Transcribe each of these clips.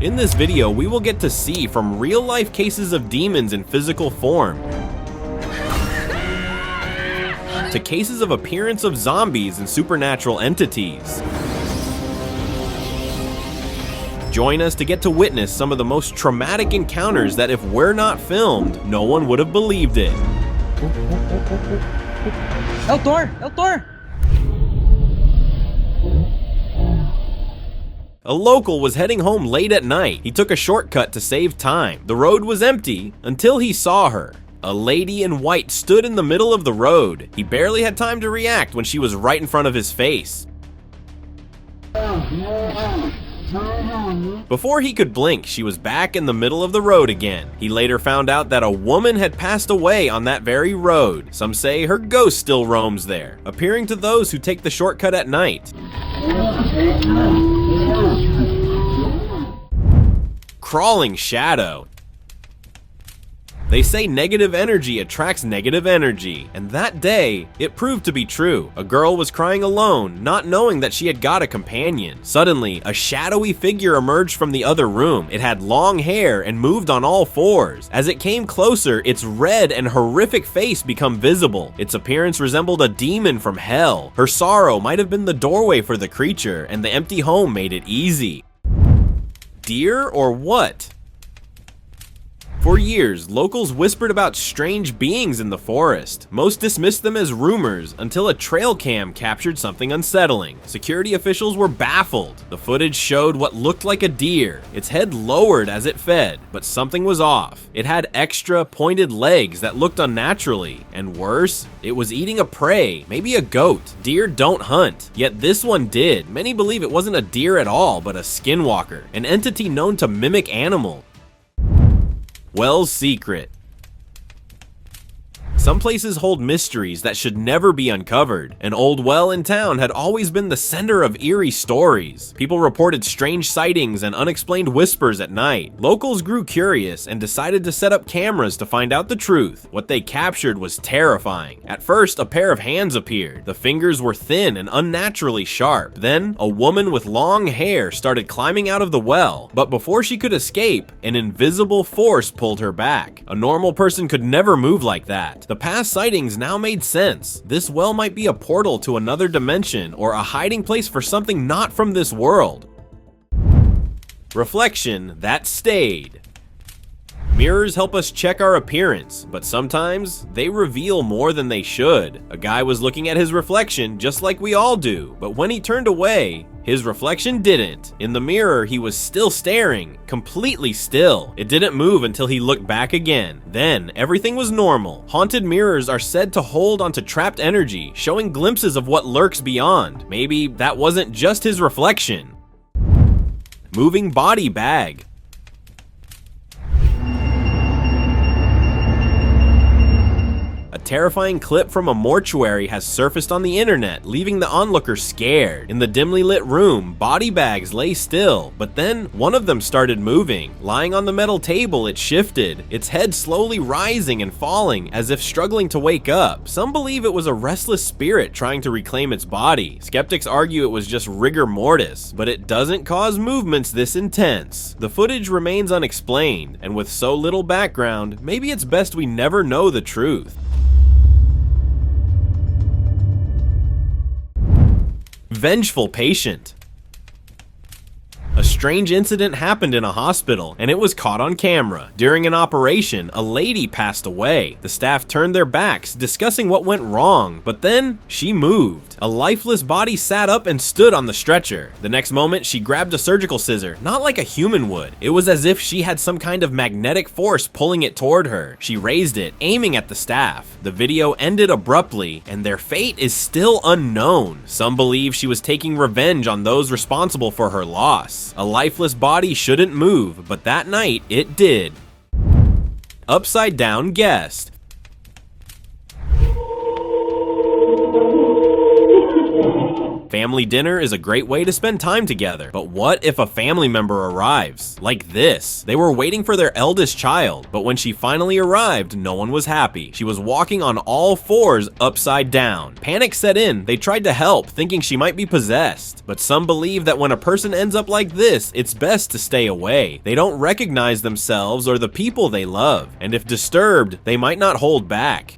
In this video, we will get to see from real-life cases of demons in physical form, to cases of appearance of zombies and supernatural entities. Join us to get to witness some of the most traumatic encounters that if we're not filmed, no one would have believed it. El Tor! El Tor! A local was heading home late at night. He took a shortcut to save time. The road was empty until he saw her. A lady in white stood in the middle of the road. He barely had time to react when she was right in front of his face. Before he could blink, she was back in the middle of the road again. He later found out that a woman had passed away on that very road. Some say her ghost still roams there, appearing to those who take the shortcut at night. Crawling shadow. They say negative energy attracts negative energy, and that day, it proved to be true. A girl was crying alone, not knowing that she had got a companion. Suddenly, a shadowy figure emerged from the other room. It had long hair and moved on all fours. As it came closer, its red and horrific face became visible. Its appearance resembled a demon from hell. Her sorrow might have been the doorway for the creature, and the empty home made it easy. Deer or what? For years, locals whispered about strange beings in the forest. Most dismissed them as rumors until a trail cam captured something unsettling. Security officials were baffled. The footage showed what looked like a deer. Its head lowered as it fed, but something was off. It had extra pointed legs that looked unnaturally, and worse, it was eating a prey, maybe a goat. Deer don't hunt, yet this one did. Many believe it wasn't a deer at all, but a skinwalker, an entity known to mimic animals. Well's secret. Some places hold mysteries that should never be uncovered. An old well in town had always been the center of eerie stories. People reported strange sightings and unexplained whispers at night. Locals grew curious and decided to set up cameras to find out the truth. What they captured was terrifying. At first, a pair of hands appeared. The fingers were thin and unnaturally sharp. Then, a woman with long hair started climbing out of the well. But before she could escape, an invisible force pulled her back. A normal person could never move like that. The past sightings now made sense. This well might be a portal to another dimension or a hiding place for something not from this world. Reflection that stayed. Mirrors help us check our appearance, but sometimes they reveal more than they should. A guy was looking at his reflection just like we all do, but when he turned away, his reflection didn't. In the mirror, he was still staring, completely still. It didn't move until he looked back again. Then, everything was normal. Haunted mirrors are said to hold onto trapped energy, showing glimpses of what lurks beyond. Maybe that wasn't just his reflection. Moving body bag. A terrifying clip from a mortuary has surfaced on the internet, leaving the onlooker scared. In the dimly lit room, body bags lay still, but then one of them started moving. Lying on the metal table, it shifted, its head slowly rising and falling as if struggling to wake up. Some believe it was a restless spirit trying to reclaim its body. Skeptics argue it was just rigor mortis, but it doesn't cause movements this intense. The footage remains unexplained, and with so little background, maybe it's best we never know the truth. Vengeful patient. A strange incident happened in a hospital, and it was caught on camera. During an operation, a lady passed away. The staff turned their backs, discussing what went wrong, but then she moved. A lifeless body sat up and stood on the stretcher. The next moment, she grabbed a surgical scissor, not like a human would. It was as if she had some kind of magnetic force pulling it toward her. She raised it, aiming at the staff. The video ended abruptly, and their fate is still unknown. Some believe she was taking revenge on those responsible for her loss. A lifeless body shouldn't move, but that night it did. Upside down guest. Family dinner is a great way to spend time together, but what if a family member arrives? Like this. They were waiting for their eldest child, but when she finally arrived, no one was happy. She was walking on all fours upside down. Panic set in. They tried to help, thinking she might be possessed. But some believe that when a person ends up like this, it's best to stay away. They don't recognize themselves or the people they love, and if disturbed, they might not hold back.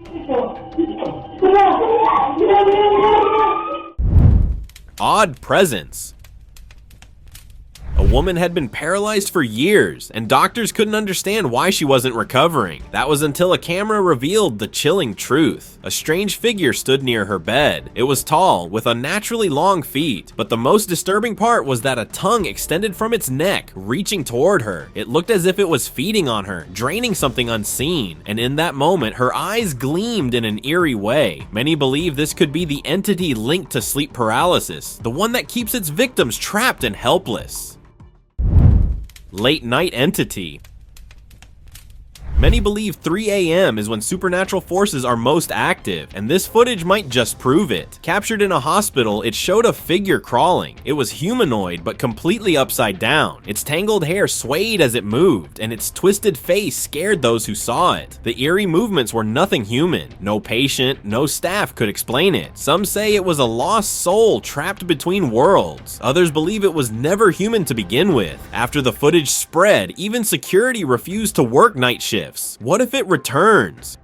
Odd presence. A woman had been paralyzed for years, and doctors couldn't understand why she wasn't recovering. That was until a camera revealed the chilling truth. A strange figure stood near her bed. It was tall, with unnaturally long feet, but the most disturbing part was that a tongue extended from its neck, reaching toward her. It looked as if it was feeding on her, draining something unseen, and in that moment, her eyes gleamed in an eerie way. Many believe this could be the entity linked to sleep paralysis, the one that keeps its victims trapped and helpless. Late night entity. Many believe 3 a.m. is when supernatural forces are most active, and this footage might just prove it. Captured in a hospital, it showed a figure crawling. It was humanoid, but completely upside down. Its tangled hair swayed as it moved, and its twisted face scared those who saw it. The eerie movements were nothing human. No patient, no staff could explain it. Some say it was a lost soul trapped between worlds. Others believe it was never human to begin with. After the footage spread, even security refused to work night shifts. What if it returns?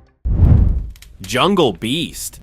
Jungle Beast.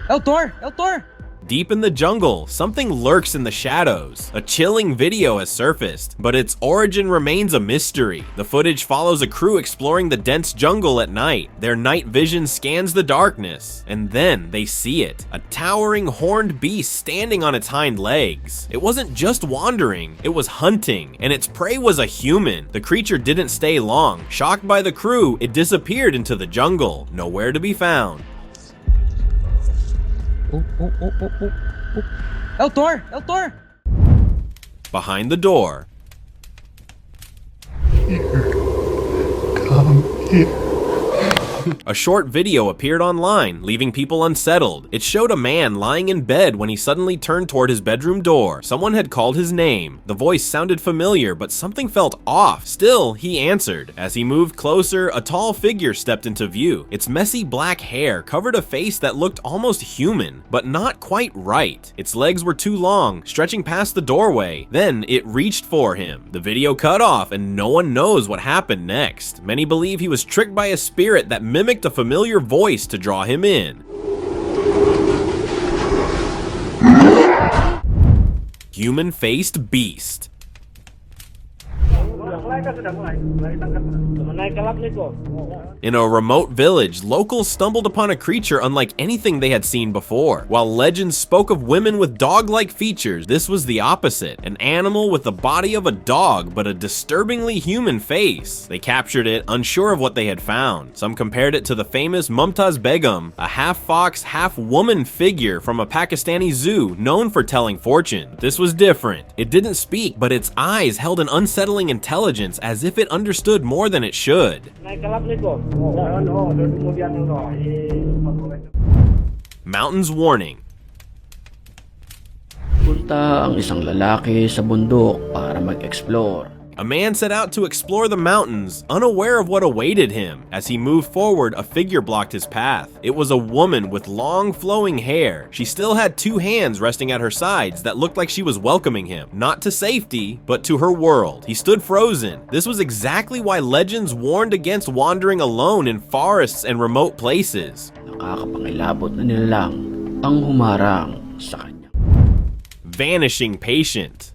Eltor! Eltor! Deep in the jungle, something lurks in the shadows. A chilling video has surfaced, but its origin remains a mystery. The footage follows a crew exploring the dense jungle at night. Their night vision scans the darkness, and then they see it. A towering horned beast standing on its hind legs. It wasn't just wandering, it was hunting, and its prey was a human. The creature didn't stay long. Shocked by the crew, it disappeared into the jungle, nowhere to be found. Eltor! Eltor! Behind the door. Come here. A short video appeared online, leaving people unsettled. It showed a man lying in bed when he suddenly turned toward his bedroom door. Someone had called his name. The voice sounded familiar, but something felt off. Still, he answered. As he moved closer, a tall figure stepped into view. Its messy black hair covered a face that looked almost human, but not quite right. Its legs were too long, stretching past the doorway. Then it reached for him. The video cut off, and no one knows what happened next. Many believe he was tricked by a spirit that mimicked a familiar voice to draw him in. Human-faced beast. In a remote village, locals stumbled upon a creature unlike anything they had seen before. While legends spoke of women with dog-like features, this was the opposite. An animal with the body of a dog, but a disturbingly human face. They captured it, unsure of what they had found. Some compared it to the famous Mumtaz Begum, a half-fox, half-woman figure from a Pakistani zoo known for telling fortune. This was different. It didn't speak, but its eyes held an unsettling intelligence as if it understood more than it should. Mountains warning. Punta ang isang lalaki sa bundok para mag-explore. A man set out to explore the mountains, unaware of what awaited him. As he moved forward, a figure blocked his path. It was a woman with long flowing hair. She still had two hands resting at her sides that looked like she was welcoming him, not to safety, but to her world. He stood frozen. This was exactly why legends warned against wandering alone in forests and remote places. Nakakapangilabot na nilalang ang humarang sa kanya. Vanishing patient.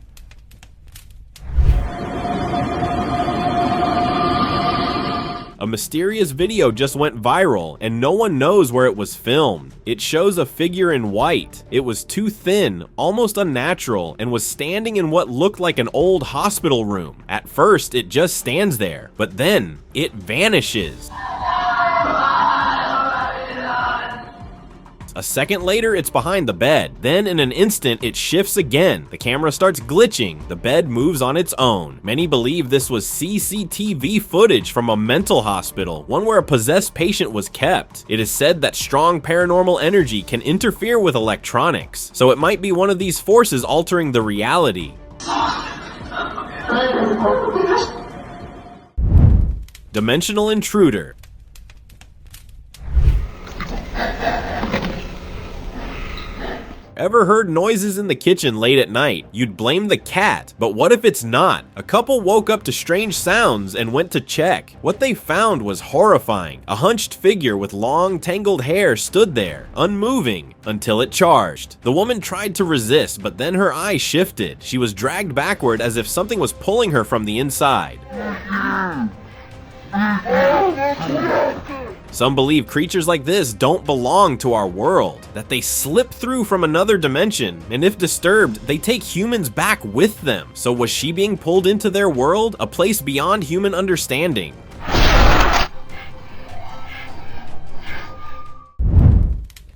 A mysterious video just went viral, and no one knows where it was filmed. It shows a figure in white. It was too thin, almost unnatural, and was standing in what looked like an old hospital room. At first, it just stands there, but then it vanishes. A second later, it's behind the bed. Then in an instant, it shifts again. The camera starts glitching. The bed moves on its own. Many believe this was CCTV footage from a mental hospital, one where a possessed patient was kept. It is said that strong paranormal energy can interfere with electronics, so it might be one of these forces altering the reality. Dimensional intruder. Ever heard noises in the kitchen late at night? You'd blame the cat, but what if it's not? A couple woke up to strange sounds and went to check. What they found was horrifying. A hunched figure with long, tangled hair stood there, unmoving, until it charged. The woman tried to resist, but then her eyes shifted. She was dragged backward as if something was pulling her from the inside. Some believe creatures like this don't belong to our world, that they slip through from another dimension, and if disturbed, they take humans back with them. So was she being pulled into their world, a place beyond human understanding?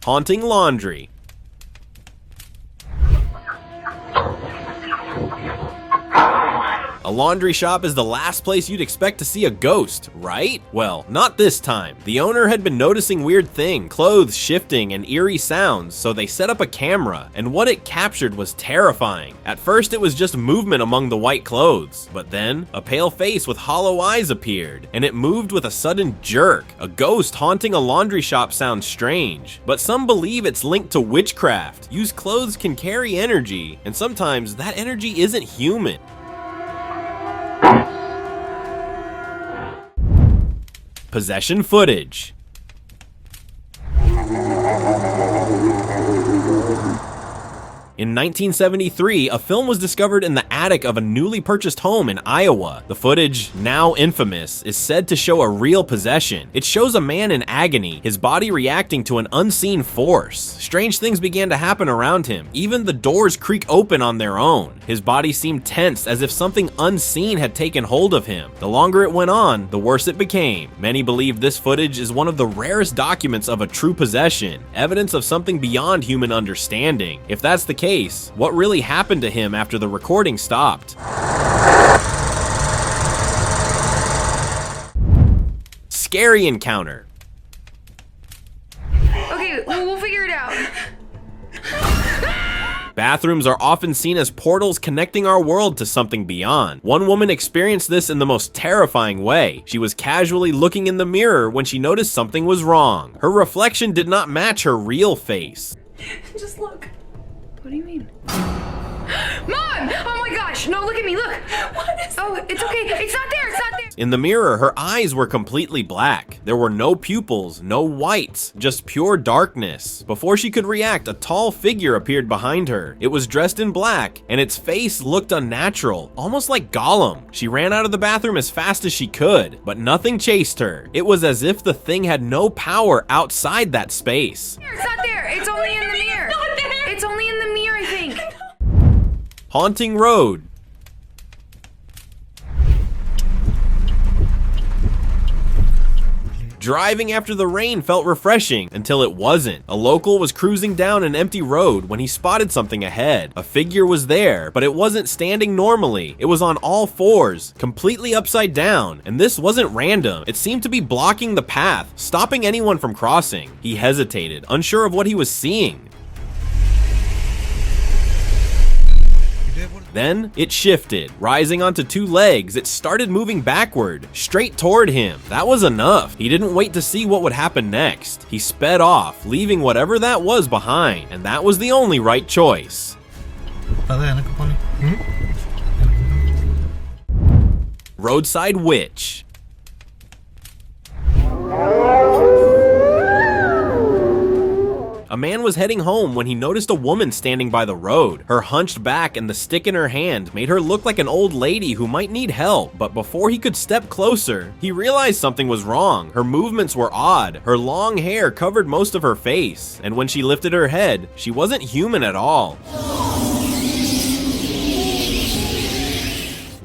Haunting laundry. A laundry shop is the last place you'd expect to see a ghost, right? Well, not this time. The owner had been noticing weird things, clothes shifting and eerie sounds, so they set up a camera, and what it captured was terrifying. At first it was just movement among the white clothes, but then a pale face with hollow eyes appeared, and it moved with a sudden jerk. A ghost haunting a laundry shop sounds strange, but some believe it's linked to witchcraft. Used clothes can carry energy, and sometimes that energy isn't human. Possession footage. In 1973, a film was discovered in the attic of a newly purchased home in Iowa. The footage, now infamous, is said to show a real possession. It shows a man in agony, his body reacting to an unseen force. Strange things began to happen around him. Even the doors creak open on their own. His body seemed tense, as if something unseen had taken hold of him. The longer it went on, the worse it became. Many believe this footage is one of the rarest documents of a true possession, evidence of something beyond human understanding. If that's the case, what really happened to him after the recording stopped? Scary encounter. Okay, we'll figure it out. Bathrooms are often seen as portals connecting our world to something beyond. One woman experienced this in the most terrifying way. She was casually looking in the mirror when she noticed something was wrong. Her reflection did not match her real face. Just look. What do you mean? Mom! Oh my gosh! No, look at me, look! What is Oh, it's okay. It's not there, it's not there! In the mirror, her eyes were completely black. There were no pupils, no whites, just pure darkness. Before she could react, a tall figure appeared behind her. It was dressed in black, and its face looked unnatural, almost like Gollum. She ran out of the bathroom as fast as she could, but nothing chased her. It was as if the thing had no power outside that space. It's not there! It's only in the mirror! It's not there! It's only in the mirror, I think! Haunting road. Driving after the rain felt refreshing until it wasn't. A local was cruising down an empty road when he spotted something ahead. A figure was there, but it wasn't standing normally. It was on all fours, completely upside down, and this wasn't random. It seemed to be blocking the path, stopping anyone from crossing. He hesitated, unsure of what he was seeing. Then it shifted. Rising onto two legs, it started moving backward, straight toward him. That was enough. He didn't wait to see what would happen next. He sped off, leaving whatever that was behind, and that was the only right choice. Roadside witch. A man was heading home when he noticed a woman standing by the road. Her hunched back and the stick in her hand made her look like an old lady who might need help, but before he could step closer, he realized something was wrong. Her movements were odd. Her long hair covered most of her face, and when she lifted her head, she wasn't human at all.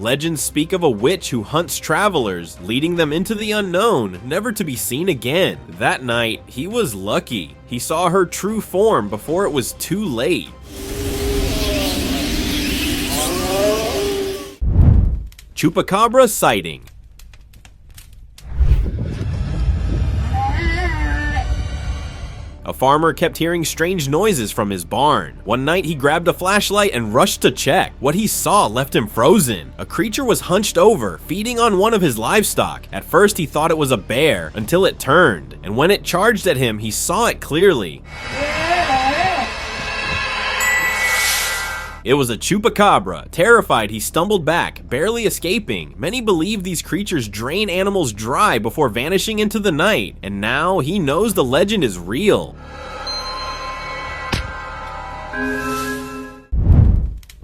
Legends speak of a witch who hunts travelers, leading them into the unknown, never to be seen again. That night, he was lucky. He saw her true form before it was too late. Chupacabra sighting. A farmer kept hearing strange noises from his barn. One night he grabbed a flashlight and rushed to check. What he saw left him frozen. A creature was hunched over, feeding on one of his livestock. At first he thought it was a bear, until it turned, and when it charged at him, he saw it clearly. It was a chupacabra. Terrified, he stumbled back, barely escaping. Many believe these creatures drain animals dry before vanishing into the night, and now he knows the legend is real.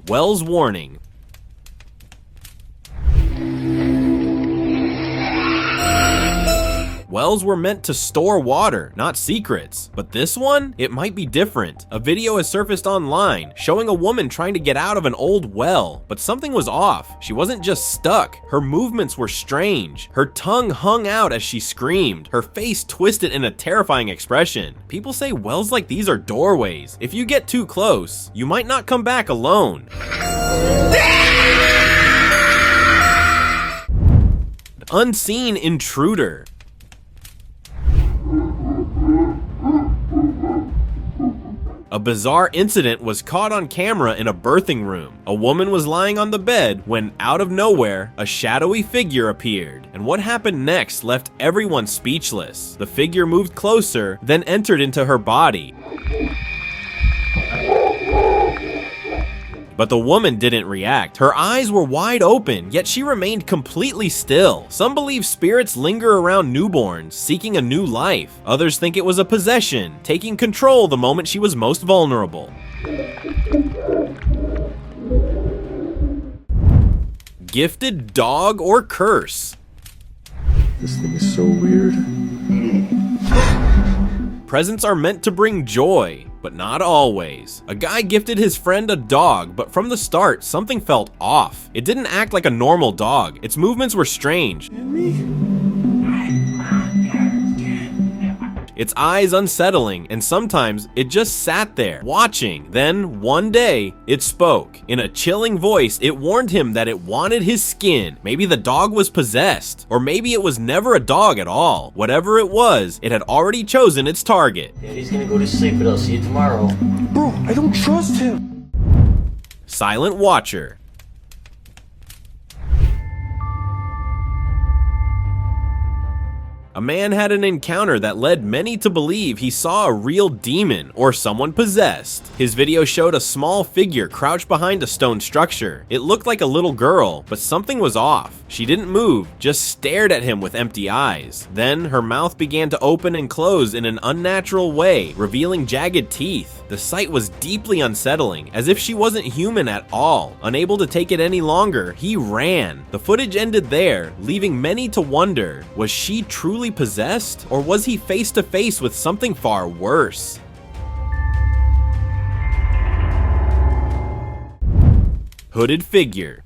Wells warning. Wells were meant to store water, not secrets. But this one, it might be different. A video has surfaced online showing a woman trying to get out of an old well, but something was off. She wasn't just stuck, her movements were strange. Her tongue hung out as she screamed, her face twisted in a terrifying expression. People say wells like these are doorways. If you get too close, you might not come back alone. Unseen intruder. A bizarre incident was caught on camera in a birthing room. A woman was lying on the bed when, out of nowhere, a shadowy figure appeared. And what happened next left everyone speechless. The figure moved closer, then entered into her body. But the woman didn't react. Her eyes were wide open, yet she remained completely still. Some believe spirits linger around newborns, seeking a new life. Others think it was a possession, taking control the moment she was most vulnerable. Gifted dog or curse? This thing is so weird. Presents are meant to bring joy, but not always. A guy gifted his friend a dog, but from the start, something felt off. It didn't act like a normal dog. Its movements were strange. Its eyes unsettling, and sometimes it just sat there, watching. Then, one day, it spoke. In a chilling voice, it warned him that it wanted his skin. Maybe the dog was possessed, or maybe it was never a dog at all. Whatever it was, it had already chosen its target. Daddy's gonna go to sleep, but I'll see you tomorrow. Bro, I don't trust him. Silent Watcher. A man had an encounter that led many to believe he saw a real demon or someone possessed. His video showed a small figure crouched behind a stone structure. It looked like a little girl, but something was off. She didn't move, just stared at him with empty eyes. Then her mouth began to open and close in an unnatural way, revealing jagged teeth. The sight was deeply unsettling, as if she wasn't human at all. Unable to take it any longer, he ran. The footage ended there, leaving many to wonder, was she truly possessed, or was he face to face with something far worse? Hooded figure.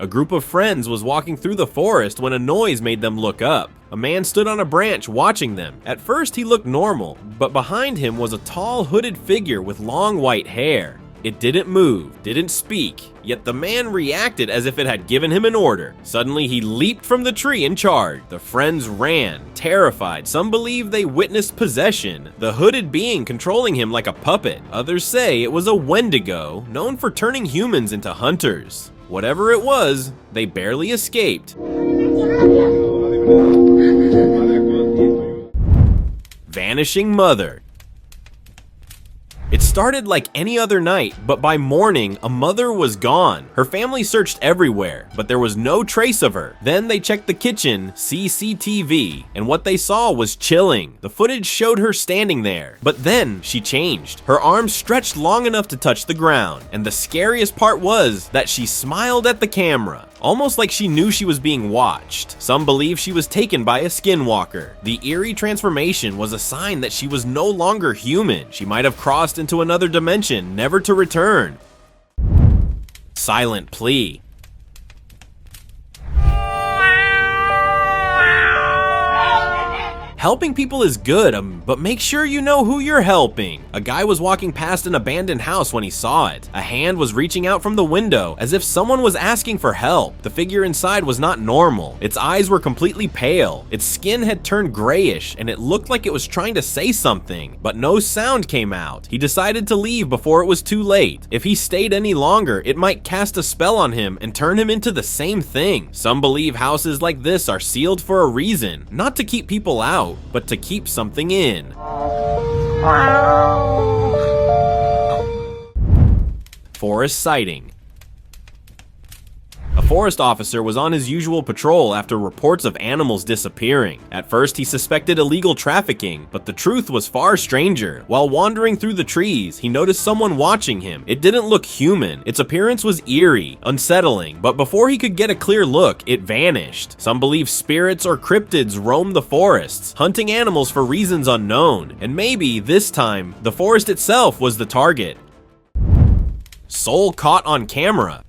A group of friends was walking through the forest when a noise made them look up. A man stood on a branch watching them. At first he looked normal, but behind him was a tall hooded figure with long white hair. It didn't move, didn't speak, yet the man reacted as if it had given him an order. Suddenly he leaped from the tree and charged. The friends ran, terrified. Some believe they witnessed possession, the hooded being controlling him like a puppet. Others say it was a Wendigo, known for turning humans into hunters. Whatever it was, they barely escaped. Vanishing mother. It started like any other night, but by morning, a mother was gone. Her family searched everywhere, but there was no trace of her. Then they checked the kitchen CCTV, and what they saw was chilling. The footage showed her standing there, but then she changed. Her arms stretched long enough to touch the ground, and the scariest part was that she smiled at the camera. almost like she knew she was being watched. Some believe she was taken by a skinwalker. The eerie transformation was a sign that she was no longer human. She might have crossed into another dimension, never to return. Silent plea. Helping people is good, but make sure you know who you're helping. A guy was walking past an abandoned house when he saw it. A hand was reaching out from the window as if someone was asking for help. The figure inside was not normal. Its eyes were completely pale. Its skin had turned grayish and it looked like it was trying to say something, but no sound came out. He decided to leave before it was too late. If he stayed any longer, it might cast a spell on him and turn him into the same thing. Some believe houses like this are sealed for a reason, not to keep people out, but to keep something in. Forest sighting. A forest officer was on his usual patrol after reports of animals disappearing. At first, he suspected illegal trafficking, but the truth was far stranger. While wandering through the trees, he noticed someone watching him. It didn't look human. Its appearance was eerie, unsettling, but before he could get a clear look, it vanished. Some believe spirits or cryptids roam the forests, hunting animals for reasons unknown, and maybe, this time, the forest itself was the target. Soul caught on camera.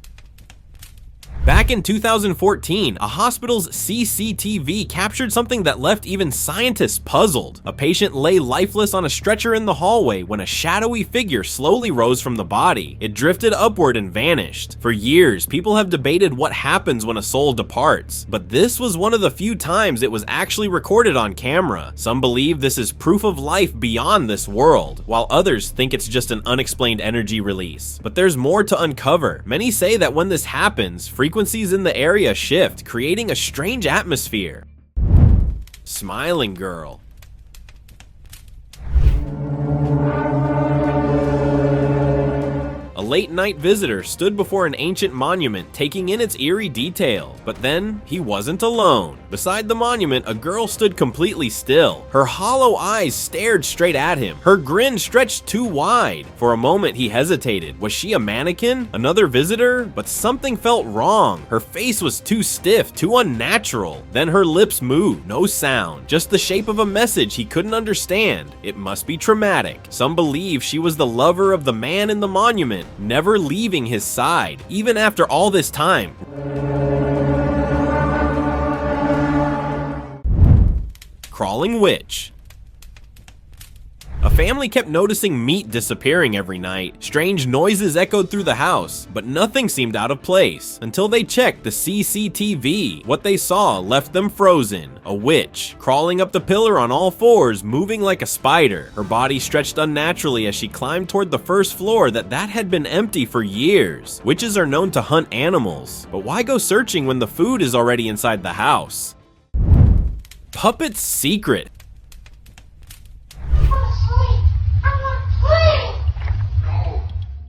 Back in 2014, a hospital's CCTV captured something that left even scientists puzzled. A patient lay lifeless on a stretcher in the hallway when a shadowy figure slowly rose from the body. It drifted upward and vanished. For years, people have debated what happens when a soul departs, but this was one of the few times it was actually recorded on camera. Some believe this is proof of life beyond this world, while others think it's just an unexplained energy release. But there's more to uncover. Many say that when this happens, frequencies in the area shift, creating a strange atmosphere. Smiling girl. A late-night visitor stood before an ancient monument taking in its eerie detail, but then he wasn't alone. Beside the monument, a girl stood completely still. Her hollow eyes stared straight at him. Her grin stretched too wide. For a moment, he hesitated. Was she a mannequin? Another visitor? But something felt wrong. Her face was too stiff, too unnatural. Then her lips moved, no sound, just the shape of a message he couldn't understand. It must be traumatic. Some believe she was the lover of the man in the monument, never leaving his side, even after all this time. Crawling witch. A family kept noticing meat disappearing every night. Strange noises echoed through the house, but nothing seemed out of place until they checked the CCTV. What they saw left them frozen. A witch, crawling up the pillar on all fours, moving like a spider. Her body stretched unnaturally as she climbed toward the first floor that had been empty for years. Witches are known to hunt animals, but why go searching when the food is already inside the house? Puppet's secret.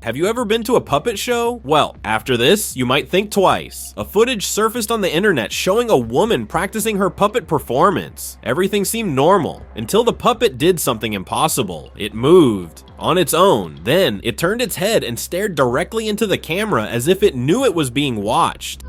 Have you ever been to a puppet show? Well, after this, you might think twice. A footage surfaced on the internet showing a woman practicing her puppet performance. Everything seemed normal until the puppet did something impossible. It moved on its own. Then it turned its head and stared directly into the camera as if it knew it was being watched.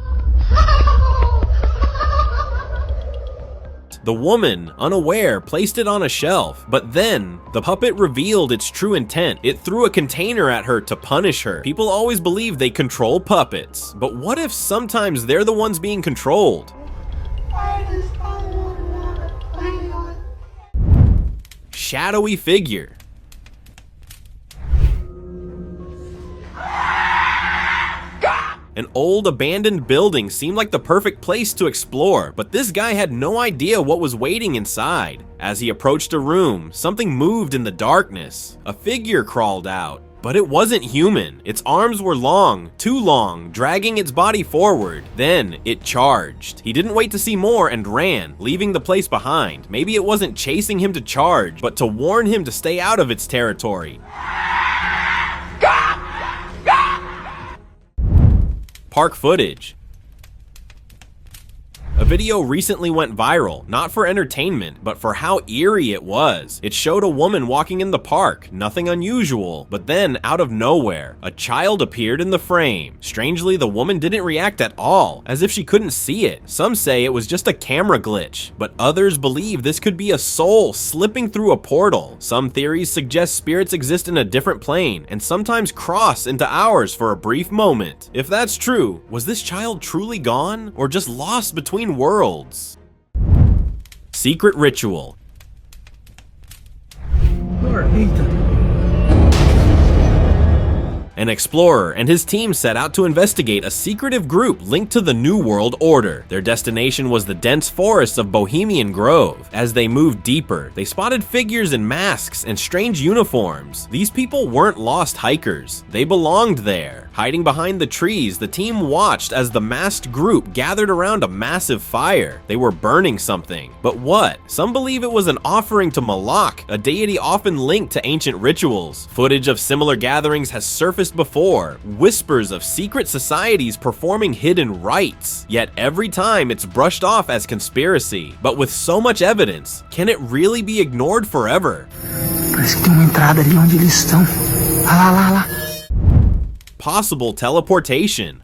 The woman, unaware, placed it on a shelf, but then the puppet revealed its true intent. It threw a container at her to punish her. People always believe they control puppets, but what if sometimes they're the ones being controlled? Shadowy figure. An old abandoned building seemed like the perfect place to explore, but this guy had no idea what was waiting inside. As he approached a room, something moved in the darkness. A figure crawled out, but it wasn't human. Its arms were long, too long, dragging its body forward. Then it charged. He didn't wait to see more and ran, leaving the place behind. Maybe it wasn't chasing him to charge, but to warn him to stay out of its territory. Park footage. A video recently went viral, not for entertainment, but for how eerie it was. It showed a woman walking in the park, nothing unusual, but then, out of nowhere, a child appeared in the frame. Strangely, the woman didn't react at all, as if she couldn't see it. Some say it was just a camera glitch, but others believe this could be a soul slipping through a portal. Some theories suggest spirits exist in a different plane, and sometimes cross into ours for a brief moment. If that's true, was this child truly gone, or just lost between worlds? Secret ritual. Lord, Ethan. An explorer and his team set out to investigate a secretive group linked to the New World Order. Their destination was the dense forests of Bohemian Grove. As they moved deeper, they spotted figures in masks and strange uniforms. These people weren't lost hikers. They belonged there. Hiding behind the trees, the team watched as the masked group gathered around a massive fire. They were burning something. But what? Some believe it was an offering to Malak, a deity often linked to ancient rituals. Footage of similar gatherings has surfaced before, whispers of secret societies performing hidden rites. Yet every time it's brushed off as conspiracy. But with so much evidence, can it really be ignored forever? Parece que tem uma entrada ali onde eles estão. Lá. Possible teleportation.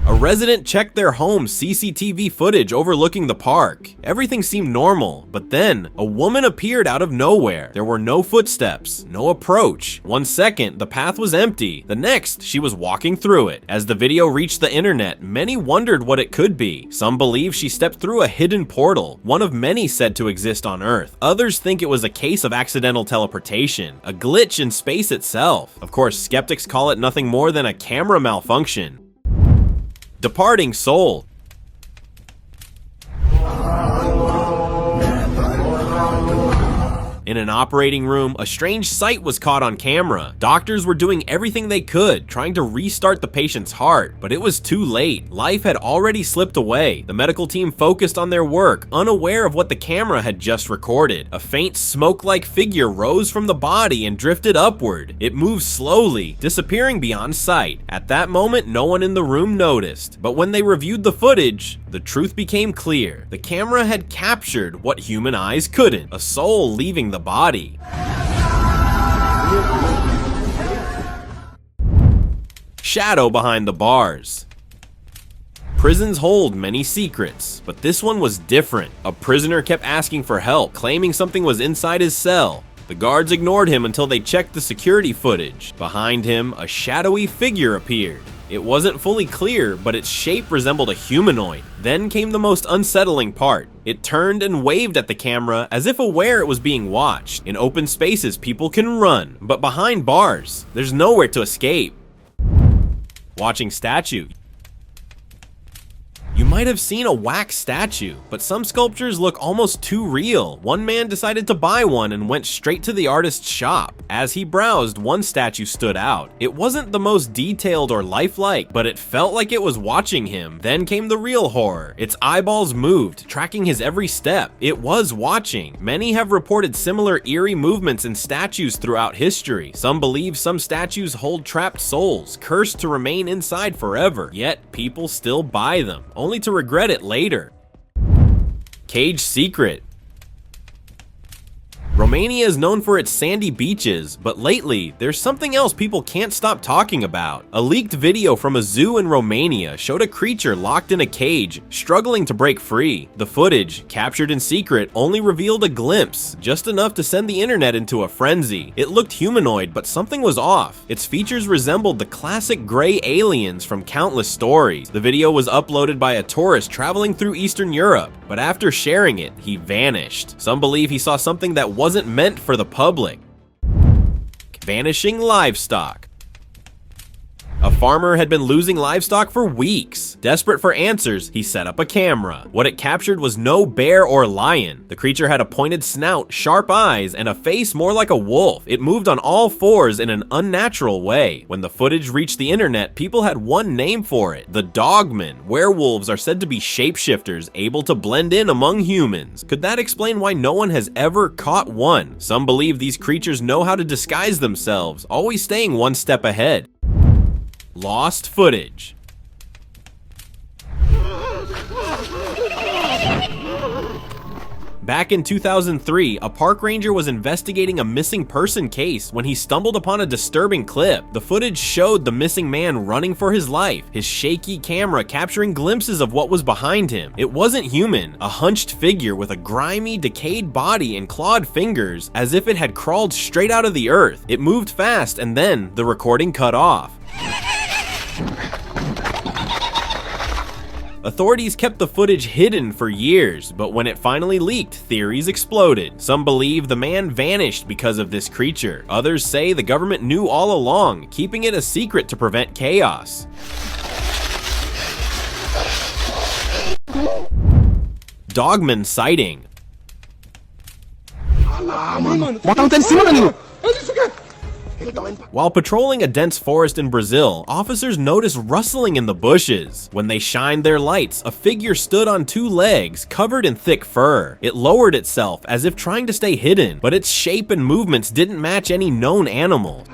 A resident checked their home's CCTV footage overlooking the park. Everything seemed normal, but then a woman appeared out of nowhere. There were no footsteps, no approach. 1 second, the path was empty. The next, she was walking through it. As the video reached the internet, many wondered what it could be. Some believe she stepped through a hidden portal, one of many said to exist on Earth. Others think it was a case of accidental teleportation, a glitch in space itself. Of course, skeptics call it nothing more than a camera malfunction. Departing soul. In an operating room, a strange sight was caught on camera. Doctors were doing everything they could, trying to restart the patient's heart, but it was too late. Life had already slipped away. The medical team focused on their work, unaware of what the camera had just recorded. A faint smoke-like figure rose from the body and drifted upward. It moved slowly, disappearing beyond sight. At that moment, no one in the room noticed, but when they reviewed the footage, the truth became clear. The camera had captured what human eyes couldn't, a soul leaving the body. Shadow behind the bars. Prisons hold many secrets, but this one was different. A prisoner kept asking for help, claiming something was inside his cell. The guards ignored him until they checked the security footage. Behind him, a shadowy figure appeared. It wasn't fully clear, but its shape resembled a humanoid. Then came the most unsettling part. It turned and waved at the camera as if aware it was being watched. In open spaces, people can run, but behind bars, there's nowhere to escape. Watching statue. You might have seen a wax statue, but some sculptures look almost too real. One man decided to buy one and went straight to the artist's shop. As he browsed, one statue stood out. It wasn't the most detailed or lifelike, but it felt like it was watching him. Then came the real horror. Its eyeballs moved, tracking his every step. It was watching. Many have reported similar eerie movements in statues throughout history. Some believe some statues hold trapped souls, cursed to remain inside forever. Yet, people still buy them, only to regret it later. Cage secret. Romania is known for its sandy beaches, but lately, there's something else people can't stop talking about. A leaked video from a zoo in Romania showed a creature locked in a cage, struggling to break free. The footage, captured in secret, only revealed a glimpse, just enough to send the internet into a frenzy. It looked humanoid, but something was off. Its features resembled the classic gray aliens from countless stories. The video was uploaded by a tourist traveling through Eastern Europe, but after sharing it, he vanished. Some believe he saw something that wasn't meant for the public. Vanishing livestock. A farmer had been losing livestock for weeks. Desperate for answers, he set up a camera. What it captured was no bear or lion. The creature had a pointed snout, sharp eyes, and a face more like a wolf. It moved on all fours in an unnatural way. When the footage reached the internet, people had one name for it: the Dogman. Werewolves are said to be shapeshifters, able to blend in among humans. Could that explain why no one has ever caught one? Some believe these creatures know how to disguise themselves, always staying one step ahead. Lost footage. Back in 2003, a park ranger was investigating a missing person case when he stumbled upon a disturbing clip. The footage showed the missing man running for his life, his shaky camera capturing glimpses of what was behind him. It wasn't human, a hunched figure with a grimy, decayed body and clawed fingers, as if it had crawled straight out of the earth. It moved fast, and then the recording cut off. Authorities kept the footage hidden for years, but when it finally leaked, theories exploded. Some believe the man vanished because of this creature. Others say the government knew all along, keeping it a secret to prevent chaos. Dogman sighting. While patrolling a dense forest in Brazil, officers noticed rustling in the bushes. When they shined their lights, a figure stood on two legs, covered in thick fur. It lowered itself as if trying to stay hidden, but its shape and movements didn't match any known animal.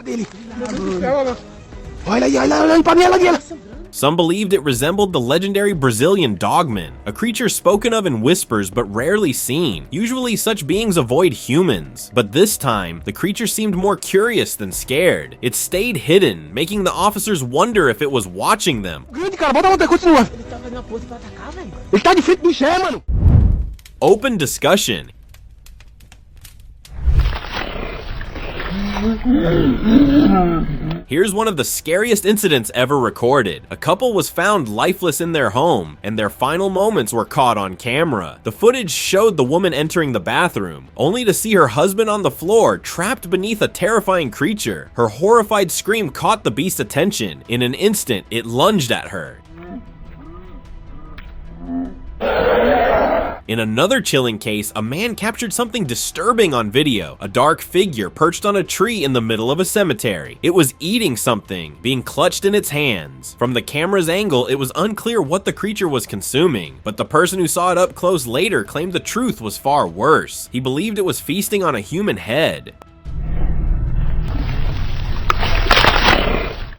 Some believed it resembled the legendary Brazilian dogman, a creature spoken of in whispers but rarely seen. Usually such beings avoid humans, but this time, the creature seemed more curious than scared. It stayed hidden, making the officers wonder if it was watching them. Open discussion. Here's one of the scariest incidents ever recorded. A couple was found lifeless in their home, and their final moments were caught on camera. The footage showed the woman entering the bathroom, only to see her husband on the floor, trapped beneath a terrifying creature. Her horrified scream caught the beast's attention. In an instant, it lunged at her. In another chilling case, a man captured something disturbing on video. A dark figure perched on a tree in the middle of a cemetery. It was eating something, being clutched in its hands. From the camera's angle, it was unclear what the creature was consuming, but the person who saw it up close later claimed the truth was far worse. He believed it was feasting on a human head.